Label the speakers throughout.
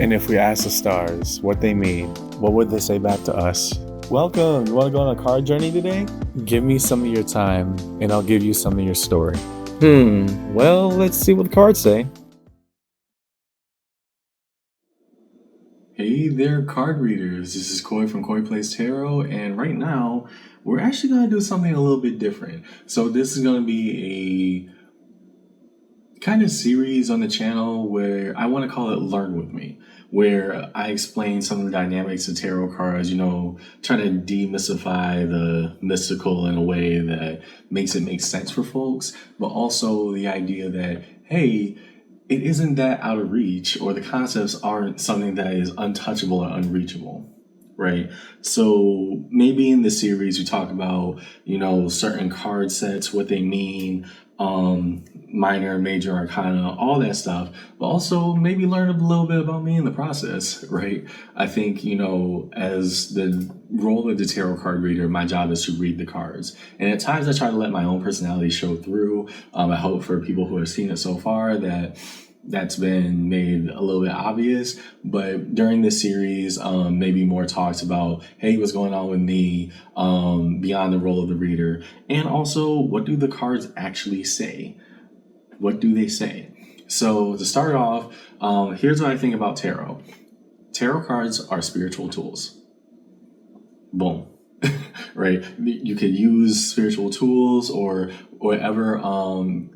Speaker 1: And if we ask the stars what they mean, what would they say back to us? Welcome. You want to go on a card journey today? Give me some of your time, and I'll give you some of your story. Well, let's see what the cards say. Hey there, card readers. This is Koi from Koi Plays Tarot, and right now we're actually going to do something a little bit different. So this is going to be a kind of series on the channel where I want to call it Learn With Me, where I explain some of the dynamics of tarot cards, trying to demystify the mystical in a way that makes it make sense for folks, but also the idea that, hey, it isn't that out of reach, or the concepts aren't something that is untouchable or unreachable, right? So maybe in this series we talk about, certain card sets, what they mean, minor, major arcana, all that stuff, but also maybe learn a little bit about me in the process, right? I think, as the role of the tarot card reader, my job is to read the cards. And at times I try to let my own personality show through. I hope for people who have seen it so far that that's been made a little bit obvious. But during this series, maybe more talks about, hey, what's going on with me, beyond the role of the reader. And also, what do the cards actually say? What do they say? So to start off, here's what I think about tarot. Tarot cards are spiritual tools. Boom. Right? You could use spiritual tools or whatever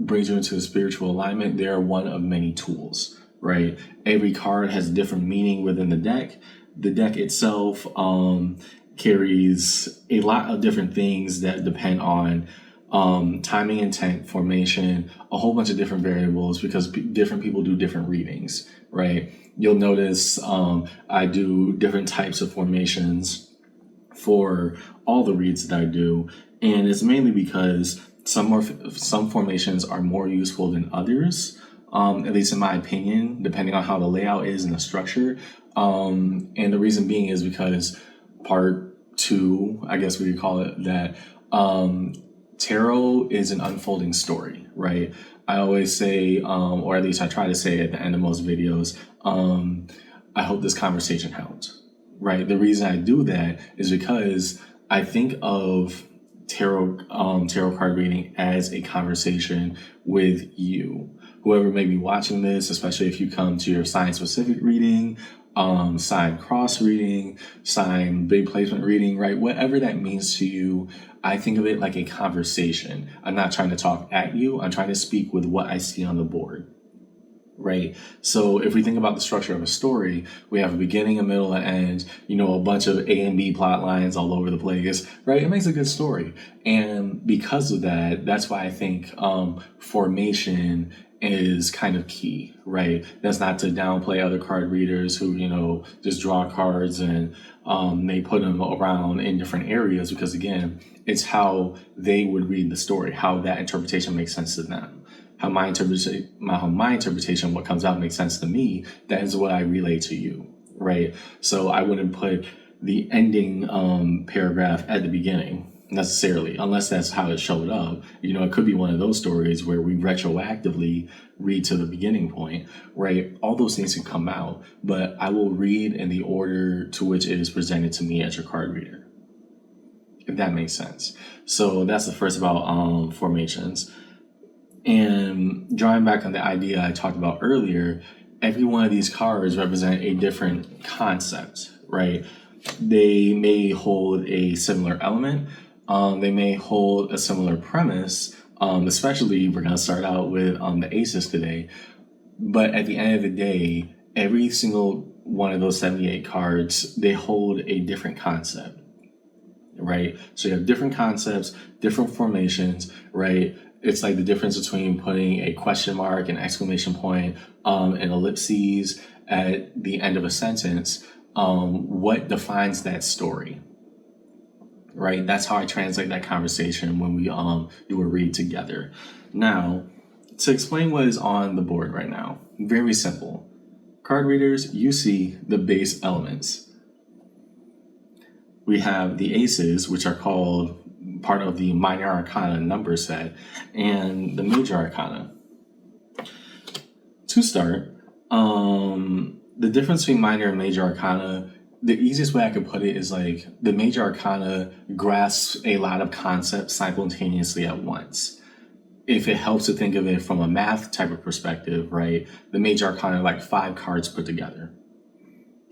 Speaker 1: brings you into a spiritual alignment. They are one of many tools, right? Every card has a different meaning within the deck. The deck itself carries a lot of different things that depend on timing, intent, formation, a whole bunch of different variables, because different people do different readings, right? You'll notice I do different types of formations for all the reads that I do, and it's mainly because some formations are more useful than others, at least in my opinion, depending on how the layout is and the structure. And the reason being is because part two, I guess we could call it that, tarot is an unfolding story, right? I always say, or at least I try to say at the end of most videos, I hope this conversation helped. Right. The reason I do that is because I think of tarot card reading as a conversation with you, whoever may be watching this, especially if you come to your sign specific reading, sign cross reading, sign big placement reading, right? Whatever that means to you, I think of it like a conversation. I'm not trying to talk at you. I'm trying to speak with what I see on the board. Right. So if we think about the structure of a story, we have a beginning, a middle, and end, a bunch of A and B plot lines all over the place, right? It makes a good story. And because of that, that's why I think formation is kind of key, right? That's not to downplay other card readers who, just draw cards and they put them around in different areas, because again, it's how they would read the story, how that interpretation makes sense to them. How my interpretation, what comes out makes sense to me, that is what I relay to you, right? So I wouldn't put the ending paragraph at the beginning necessarily, unless that's how it showed up. It could be one of those stories where we retroactively read to the beginning point, right? All those things can come out, but I will read in the order to which it is presented to me as your card reader, if that makes sense. So that's the first about formations. And drawing back on the idea I talked about earlier, every one of these cards represent a different concept, right? They may hold a similar element. They may hold a similar premise. Especially, we're going to start out with the aces today. But at the end of the day, every single one of those 78 cards, they hold a different concept, right? So you have different concepts, different formations, right? It's like the difference between putting a question mark, an exclamation point, and ellipses at the end of a sentence. What defines that story, right? That's how I translate that conversation when we do a read together. Now, to explain what is on the board right now, very simple. Card readers, you see the base elements. We have the aces, which are called part of the minor arcana number set, and the major arcana. To start, The difference between minor and major arcana, the easiest way I could put it is like the major arcana grasps a lot of concepts simultaneously at once. If it helps to think of it from a math type of perspective, right? The major arcana are like 5 cards put together,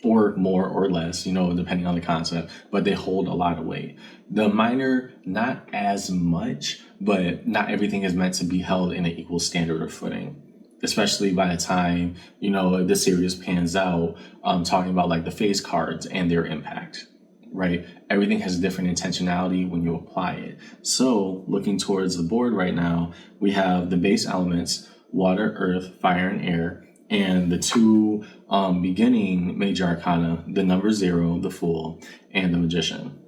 Speaker 1: or more or less, depending on the concept, but they hold a lot of weight. The minor, not as much, but not everything is meant to be held in an equal standard or footing, especially by the time, the series pans out, talking about like the face cards and their impact, right? Everything has different intentionality when you apply it. So looking towards the board right now, we have the base elements, water, earth, fire, and air, and the 2 beginning major arcana, the number 0, the Fool, and the Magician.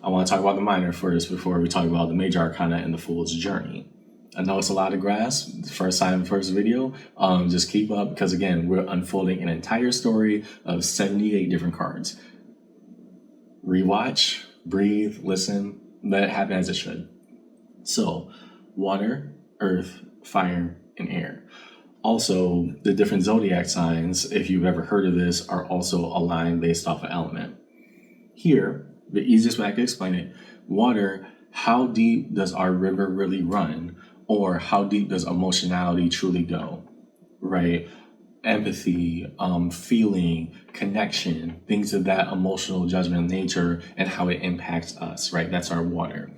Speaker 1: I want to talk about the minor first before we talk about the major arcana and the Fool's journey. I know it's a lot of grass, first time, first video. Just keep up, because again, we're unfolding an entire story of 78 different cards. Rewatch, breathe, listen, let it happen as it should. So, water, earth, fire, and air. Also, the different zodiac signs, if you've ever heard of this, are also aligned based off of element. Here, the easiest way I can explain it, water, how deep does our river really run? Or how deep does emotionality truly go, right? Empathy, feeling, connection, things of that emotional judgment nature, and how it impacts us, right? That's our water.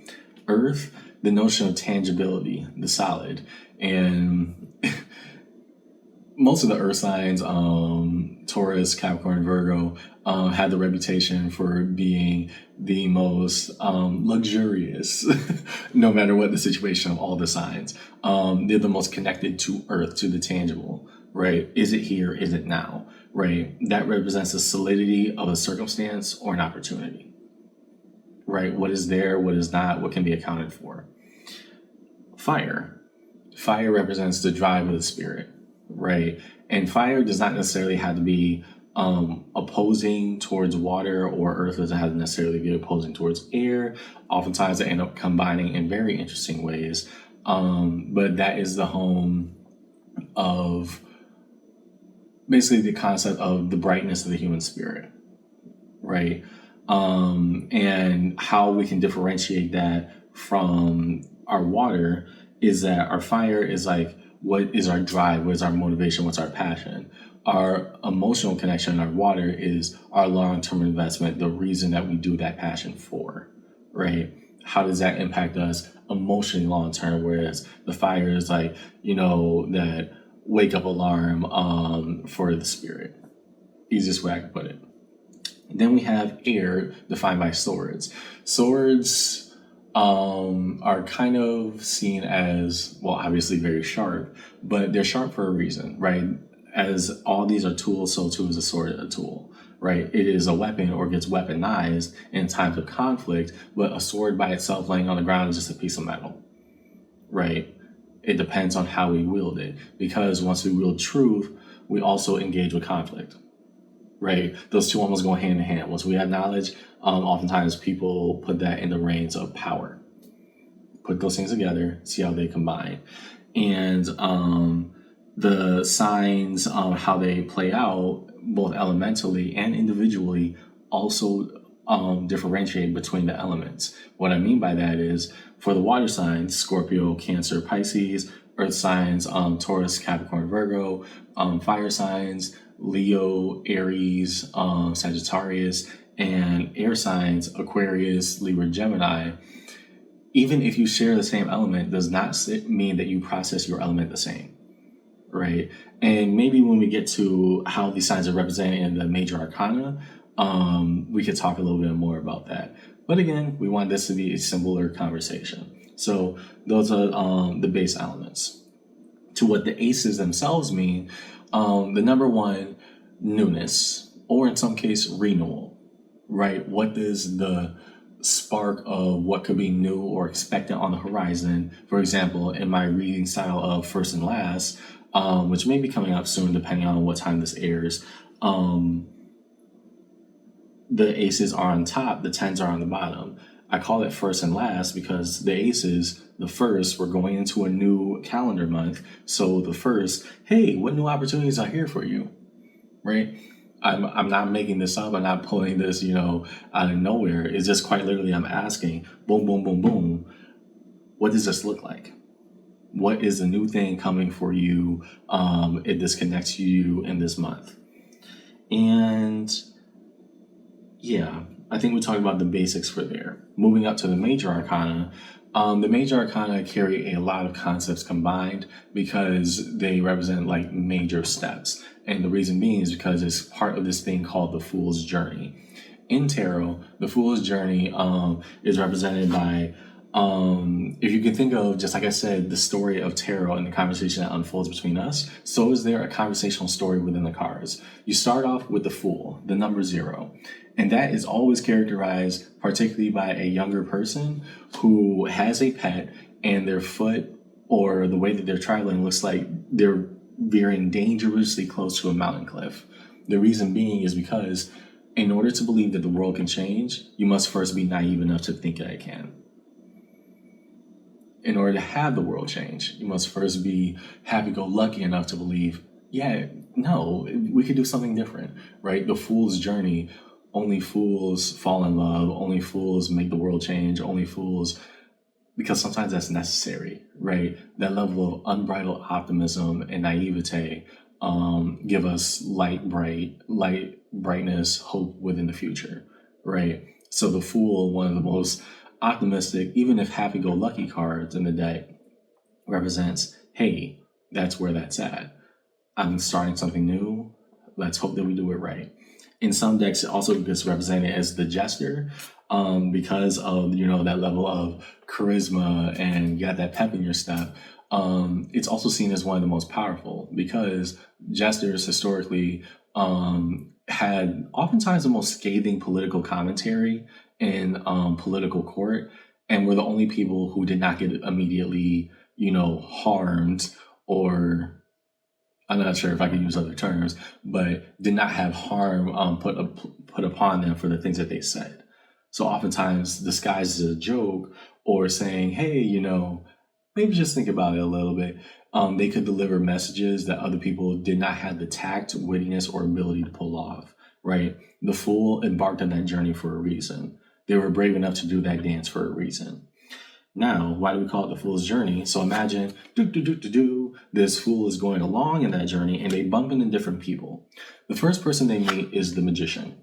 Speaker 1: Earth, the notion of tangibility, the solid. And most of the earth signs, Taurus, Capricorn, Virgo, had the reputation for being the most luxurious, no matter what the situation of all the signs. They're the most connected to earth, to the tangible, right? Is it here? Is it now? Right? That represents the solidity of a circumstance or an opportunity, right? What is there? What is not? What can be accounted for? Fire. Fire represents the drive of the spirit, right? And fire does not necessarily have to be opposing towards water, or earth doesn't have to necessarily be opposing towards air. Oftentimes they end up combining in very interesting ways. But that is the home of basically the concept of the brightness of the human spirit, right? And how we can differentiate that from our water is that our fire is like, what is our drive? What is our motivation? What's our passion? Our emotional connection, our water, is our long-term investment, the reason that we do that passion for, right? How does that impact us emotionally long-term? Whereas the fire is like, that wake-up alarm for the spirit. Easiest way I can put it. Then we have air, defined by swords. Swords are kind of seen as, well, obviously very sharp, but they're sharp for a reason, right? As all these are tools, so too is a sword a tool, right? It is a weapon, or gets weaponized in times of conflict, but a sword by itself laying on the ground is just a piece of metal, right? It depends on how we wield it, because once we wield truth, we also engage with conflict, right? Those two almost go hand in hand. Once we have knowledge, oftentimes people put that in the reins of power. Put those things together, see how they combine. And the signs, how they play out, both elementally and individually, also differentiate between the elements. What I mean by that is, for the water signs, Scorpio, Cancer, Pisces; earth signs, Taurus, Capricorn, Virgo; fire signs, Leo, Aries, Sagittarius; and air signs, Aquarius, Libra, Gemini. Even if you share the same element, does not mean that you process your element the same, right? And maybe when we get to how these signs are represented in the major arcana, we could talk a little bit more about that. But again, we want this to be a simpler conversation. So those are the base elements. To what the aces themselves mean, the number 1, newness, or in some case, renewal, right? What does the spark of what could be new or expected on the horizon? For example, in my reading style of First and Last, which may be coming up soon depending on what time this airs, the aces are on top, the 10s are on the bottom. I call it First and Last because the aces, the first, we're going into a new calendar month. So the first, hey, what new opportunities are here for you? right? I'm not making this up. I'm not pulling this, out of nowhere. It's just quite literally I'm asking, boom, boom, boom, boom. What does this look like? What is the new thing coming for you? It disconnects you in this month. And yeah, I think we talked about the basics for there. Moving up to the major arcana. The major arcana carry a lot of concepts combined because they represent like major steps. And the reason being is because it's part of this thing called the Fool's Journey. In tarot, the Fool's Journey is represented by, if you can think of, just like I said, the story of tarot and the conversation that unfolds between us, so is there a conversational story within the cards. You start off with the Fool, the number 0. And that is always characterized particularly by a younger person who has a pet and their foot or the way that they're traveling looks like they're veering dangerously close to a mountain cliff. The reason being is because in order to believe that the world can change, you must first be naive enough to think that it can. In order to have the world change, you must first be happy-go-lucky enough to believe, we could do something different, right? The Fool's Journey. Only fools fall in love, only fools make the world change, only fools, because sometimes that's necessary, right? That level of unbridled optimism and naivete give us brightness, hope within the future, right? So the Fool, one of the most optimistic, even if happy-go-lucky cards in the deck, represents, hey, that's where that's at. I'm starting something new. Let's hope that we do it right. In some decks, it also gets represented as the Jester because of, that level of charisma and you got that pep in your step. It's also seen as one of the most powerful because Jesters historically had oftentimes the most scathing political commentary in political court and were the only people who did not get immediately, harmed or... I'm not sure if I can use other terms, but did not have harm put upon them for the things that they said. So oftentimes disguised as a joke or saying, hey, maybe just think about it a little bit. They could deliver messages that other people did not have the tact, wittiness, or ability to pull off, right? The Fool embarked on that journey for a reason. They were brave enough to do that dance for a reason. Now, why do we call it the Fool's Journey? So imagine, this fool is going along in that journey and they bump into different people. The first person they meet is the magician,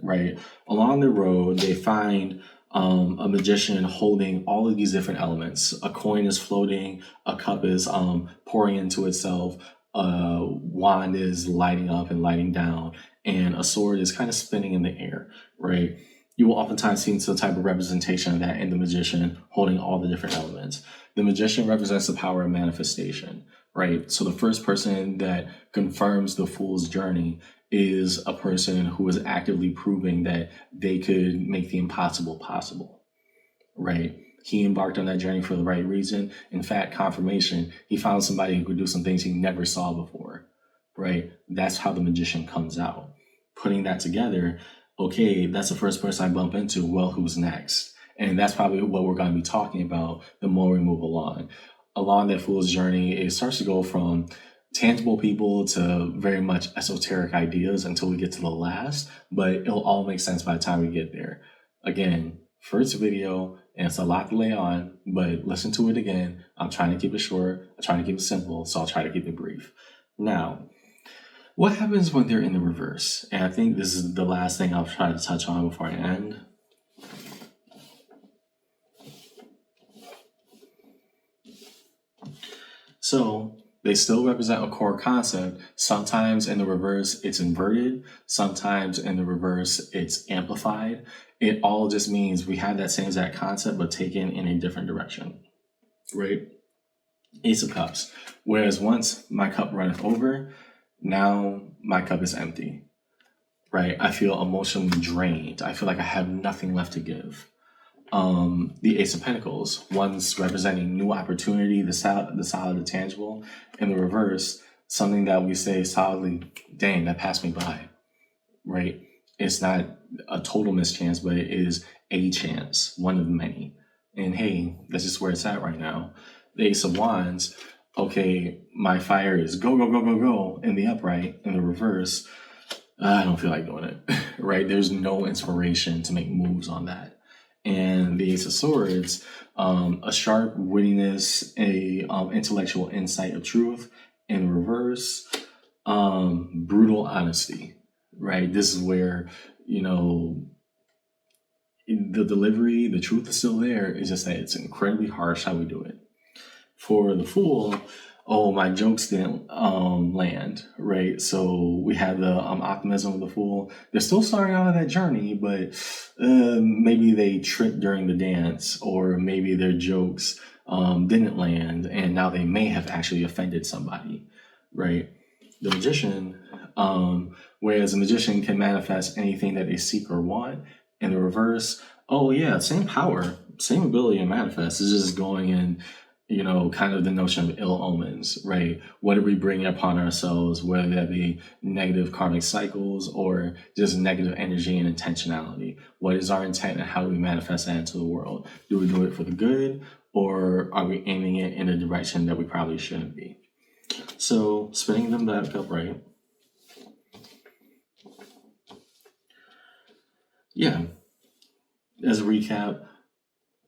Speaker 1: right? Along the road, they find a magician holding all of these different elements. A coin is floating, a cup is pouring into itself, a wand is lighting up and lighting down, and a sword is kind of spinning in the air, right? You will oftentimes see some type of representation of that in the magician holding all the different elements. The magician represents the power of manifestation, right? So the first person that confirms the Fool's Journey is a person who is actively proving that they could make the impossible possible, right? He embarked on that journey for the right reason. In fact, confirmation, he found somebody who could do some things he never saw before, right? That's how the magician comes out. Putting that together, okay, that's the first person I bump into. Well, who's next? And that's probably what we're going to be talking about the more we move along. Along that Fool's Journey, it starts to go from tangible people to very much esoteric ideas until we get to the last, but it'll all make sense by the time we get there. Again, first video, and it's a lot to lay on, but listen to it again. I'm trying to keep it short. I'm trying to keep it simple, so I'll try to keep it brief. Now, what happens when they're in the reverse? And I think this is the last thing I'll try to touch on before I end. So they still represent a core concept. Sometimes in the reverse, it's inverted. Sometimes in the reverse, it's amplified. It all just means we have that same exact concept, but taken in a different direction, right? Ace of Cups. Whereas once my cup runneth over, now my cup is empty, right? I feel emotionally drained. I feel like I have nothing left to give. The Ace of Pentacles, one's representing new opportunity, the solid, the tangible. In the reverse, something that we say solidly, dang, that passed me by, right? It's not a total mischance, but it is a chance, one of many. And hey, that's just where it's at right now. The Ace of Wands, okay, my fire is go, go, go, go, go in the upright. In the reverse, I don't feel like doing it, right? There's no inspiration to make moves on that. And the Ace of Swords, a sharp wittiness, a intellectual insight of truth. In reverse, brutal honesty, right? This is where, you know, the delivery, the truth is still there. It's just that it's incredibly harsh how we do it. For the Fool, oh, my jokes didn't land, right? So we had the optimism of the Fool. They're still starting out on that journey, but maybe they tripped during the dance, or maybe their jokes didn't land, and now they may have actually offended somebody, right? The Magician, whereas a magician can manifest anything that they seek or want. In the reverse, oh yeah, same power, same ability to manifest. It's just going in, you know, kind of the notion of ill omens, right? What are we bringing upon ourselves, whether that be negative karmic cycles or just negative energy and intentionality? What is our intent and how do we manifest that into the world? Do we do it for the good, or are we aiming it in a direction that we probably shouldn't be? So spinning them back up, right? Yeah, as a recap,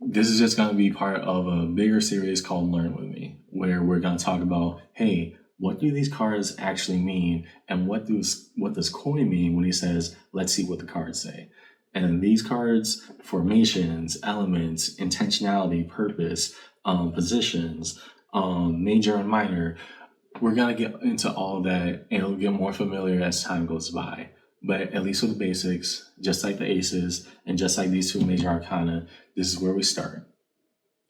Speaker 1: this is just going to be part of a bigger series called Learn With Me, where we're going to talk about, hey, what do these cards actually mean? And what does Coin mean when he says, let's see what the cards say? And these cards, formations, elements, intentionality, purpose, positions, major and minor, we're going to get into all that, and it'll get more familiar as time goes by. But at least with the basics, just like the aces and just like these two major arcana, this is where we start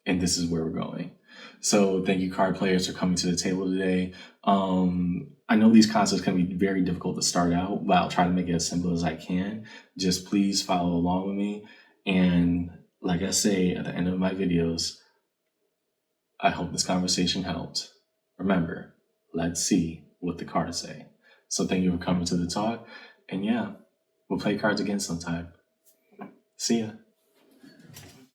Speaker 1: and this is where we're going. So thank you, card players, for coming to the table today. I know these concepts can be very difficult to start out, but I'll try to make it as simple as I can. Just please follow along with me. And like I say at the end of my videos, I hope this conversation helped. Remember, let's see what the cards say. So thank you for coming to the talk. And yeah, we'll play cards again sometime. See ya.